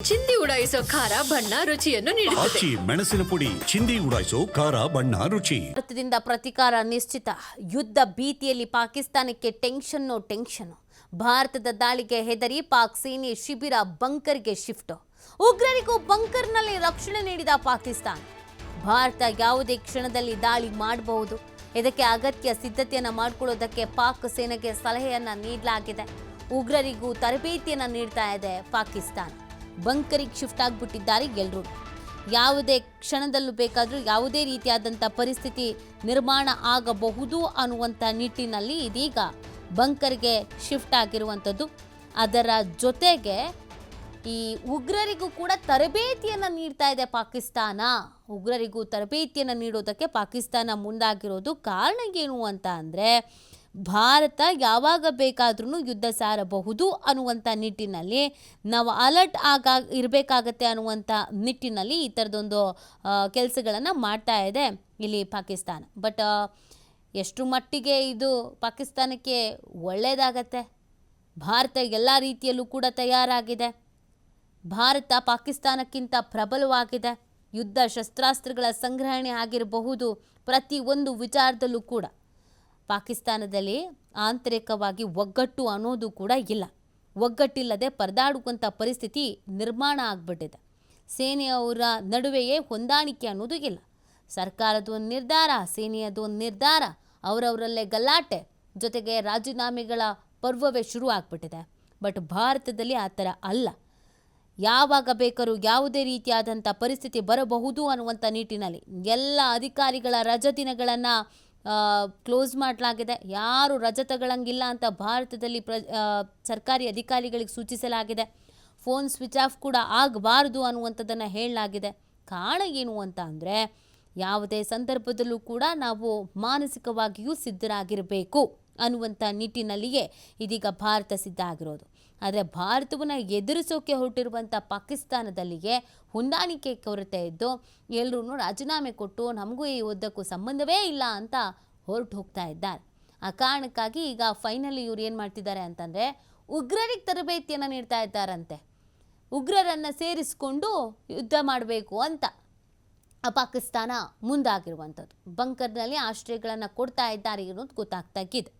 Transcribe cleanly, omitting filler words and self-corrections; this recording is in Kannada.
ಚಿಂದಿ ಉಡಾಯಿಸೋ ಖಾರ ಬಣ್ಣ ರುಚಿಯನ್ನು ನೀಡುತ್ತದೆ. ಆಚಿ ಮೆಣಸಿನ ಪುಡಿ ಚಿಂದಿ ಉಡಾಯಿಸೋ ಖಾರ ಬಣ್ಣ ರುಚಿ. ಭಾರತದಿಂದ ಪ್ರತಿಕಾರ ನಿಶ್ಚಿತ. ಯುದ್ಧ ಭೀತಿಯಲ್ಲಿ ಪಾಕಿಸ್ತಾನಕ್ಕೆ ಟೆನ್ಷನ್. ಭಾರತದ ದಾಳಿಗೆ ಹೆದರಿ ಪಾಕ್ ಸೇನೆ ಶಿಬಿರ ಬಂಕರ್ಗೆ ಶಿಫ್ಟ್. ಉಗ್ರರಿಗೂ ಬಂಕರ್ನಲ್ಲಿ ರಕ್ಷಣೆ ನೀಡಿದ ಪಾಕಿಸ್ತಾನ. ಭಾರತ ಯಾವುದೇ ಕ್ಷಣದಲ್ಲಿ ದಾಳಿ ಮಾಡಬಹುದು. ಇದಕ್ಕೆ ಅಗತ್ಯ ಸಿದ್ಧತೆಯನ್ನು ಮಾಡಿಕೊಳ್ಳೋದಕ್ಕೆ ಪಾಕ್ ಸೇನೆಗೆ ಸಲಹೆಯನ್ನ ನೀಡಲಾಗಿದೆ. ಉಗ್ರರಿಗೂ ತರಬೇತಿಯನ್ನ ನೀಡ್ತಾ ಇದೆ ಪಾಕಿಸ್ತಾನ. ಬಂಕರಿಗೆ ಶಿಫ್ಟ್ ಆಗಿಬಿಟ್ಟಿದ್ದಾರೆ ಎಲ್ಲರೂ. ಯಾವುದೇ ಕ್ಷಣದಲ್ಲೂ ಬೇಕಾದರೂ ಯಾವುದೇ ರೀತಿಯಾದಂಥ ಪರಿಸ್ಥಿತಿ ನಿರ್ಮಾಣ ಆಗಬಹುದು ಅನ್ನುವಂಥ ನಿಟ್ಟಿನಲ್ಲಿ ಇದೀಗ ಬಂಕರ್ಗೆ ಶಿಫ್ಟ್ ಆಗಿರುವಂಥದ್ದು. ಅದರ ಜೊತೆಗೆ ಈ ಉಗ್ರರಿಗೂ ಕೂಡ ತರಬೇತಿಯನ್ನು ನೀಡ್ತಾ ಇದೆ ಪಾಕಿಸ್ತಾನ. ಉಗ್ರರಿಗೂ ತರಬೇತಿಯನ್ನು ನೀಡೋದಕ್ಕೆ ಪಾಕಿಸ್ತಾನ ಮುಂದಾಗಿರೋದು ಕಾರಣ ಏನು ಅಂತ ಅಂದರೆ, ಭಾರತ ಯಾವಾಗ ಬೇಕಾದ್ರೂ ಯುದ್ಧ ಸಾರಬಹುದು ಅನ್ನುವಂಥ ನಿಟ್ಟಿನಲ್ಲಿ ನಾವು ಅಲರ್ಟ್ ಇರಬೇಕಾಗತ್ತೆ ಅನ್ನುವಂಥ ನಿಟ್ಟಿನಲ್ಲಿ ಈ ಥರದೊಂದು ಕೆಲಸಗಳನ್ನು ಮಾಡ್ತಾ ಇದೆ ಇಲ್ಲಿ ಪಾಕಿಸ್ತಾನ. ಬಟ್ ಎಷ್ಟು ಮಟ್ಟಿಗೆ ಇದು ಪಾಕಿಸ್ತಾನಕ್ಕೆ ಒಳ್ಳೆಯದಾಗತ್ತೆ? ಭಾರತ ಎಲ್ಲ ರೀತಿಯಲ್ಲೂ ಕೂಡ ತಯಾರಾಗಿದೆ. ಭಾರತ ಪಾಕಿಸ್ತಾನಕ್ಕಿಂತ ಪ್ರಬಲವಾಗಿದೆ. ಯುದ್ಧ ಶಸ್ತ್ರಾಸ್ತ್ರಗಳ ಸಂಗ್ರಹಣೆ ಆಗಿರಬಹುದು. ಪ್ರತಿಯೊಂದು ವಿಚಾರದಲ್ಲೂ ಕೂಡ ಪಾಕಿಸ್ತಾನದಲ್ಲಿ ಆಂತರಿಕವಾಗಿ ಒಗ್ಗಟ್ಟು ಅನ್ನೋದು ಕೂಡ ಇಲ್ಲ. ಒಗ್ಗಟ್ಟಿಲ್ಲದೆ ಪರದಾಡುವಂಥ ಪರಿಸ್ಥಿತಿ ನಿರ್ಮಾಣ ಆಗಿಬಿಟ್ಟಿದೆ. ಸೇನೆಯವರ ನಡುವೆಯೇ ಹೊಂದಾಣಿಕೆ ಅನ್ನೋದು ಇಲ್ಲ. ಸರ್ಕಾರದ ಒಂದು ನಿರ್ಧಾರ, ಸೇನೆಯದು ಒಂದು ನಿರ್ಧಾರ, ಅವರವರಲ್ಲೇ ಗಲಾಟೆ, ಜೊತೆಗೆ ರಾಜೀನಾಮೆಗಳ ಪರ್ವವೇ ಶುರು ಆಗಿಬಿಟ್ಟಿದೆ. ಬಟ್ ಭಾರತದಲ್ಲಿ ಆ ಥರ ಅಲ್ಲ. ಯಾವಾಗ ಬೇಕಾದ್ರೂ ಯಾವುದೇ ರೀತಿಯಾದಂಥ ಪರಿಸ್ಥಿತಿ ಬರಬಹುದು ಅನ್ನುವಂಥ ನಿಟ್ಟಿನಲ್ಲಿ ಎಲ್ಲ ಅಧಿಕಾರಿಗಳ ರಜಾ ದಿನಗಳನ್ನು ಕ್ಲೋಸ್ ಮಾಡಲಾಗಿದೆ. ಯಾರು ರಜೆ ತಗೊಳ್ಳಂಗಿಲ್ಲ ಅಂತ ಭಾರತದಲ್ಲಿ ಸರ್ಕಾರಿ ಅಧಿಕಾರಿಗಳಿಗೆ ಸೂಚಿಸಲಾಗಿದೆ. ಫೋನ್ ಸ್ವಿಚ್ ಆಫ್ ಕೂಡ ಆಗಬಾರ್ದು ಅನ್ನುವಂಥದ್ದನ್ನು ಹೇಳಲಾಗಿದೆ. ಕಾರಣ ಏನು ಅಂತ ಅಂದರೆ, ಯಾವುದೇ ಸಂದರ್ಭದಲ್ಲೂ ಕೂಡ ನಾವು ಮಾನಸಿಕವಾಗಿಯೂ ಸಿದ್ಧರಾಗಿರಬೇಕು ಅನ್ನುವಂಥ ನಿಟ್ಟಿನಲ್ಲಿಯೇ ಇದೀಗ ಭಾರತ ಸಿದ್ಧ ಆಗಿರೋದು. ಆದರೆ ಭಾರತವನ್ನು ಎದುರಿಸೋಕೆ ಹೊರಟಿರುವಂಥ ಪಾಕಿಸ್ತಾನದಲ್ಲಿಗೆ ಹೊಂದಾಣಿಕೆ ಕೊರತೆ ಇದ್ದು ಎಲ್ಲರೂ ರಾಜೀನಾಮೆ ಕೊಟ್ಟು ನಮಗೂ ಈ ಯುದ್ಧಕ್ಕೂ ಸಂಬಂಧವೇ ಇಲ್ಲ ಅಂತ ಹೊರಟು ಹೋಗ್ತಾ ಇದ್ದಾರೆ. ಆ ಕಾರಣಕ್ಕಾಗಿ ಈಗ ಫೈನಲಿ ಇವ್ರು ಏನು ಮಾಡ್ತಿದ್ದಾರೆ ಅಂತಂದರೆ, ಉಗ್ರರಿಗೆ ತರಬೇತಿಯನ್ನು ನೀಡ್ತಾ ಇದ್ದಾರಂತೆ. ಉಗ್ರರನ್ನು ಸೇರಿಸಿಕೊಂಡು ಯುದ್ಧ ಮಾಡಬೇಕು ಅಂತ ಪಾಕಿಸ್ತಾನ ಮುಂದಾಗಿರುವಂಥದ್ದು. ಬಂಕರ್ನಲ್ಲಿ ಆಶ್ರಯಗಳನ್ನು ಕೊಡ್ತಾ ಇದ್ದಾರೆ ಅನ್ನೋದು ಗೊತ್ತಾಗ್ತಾ ಇದೆ.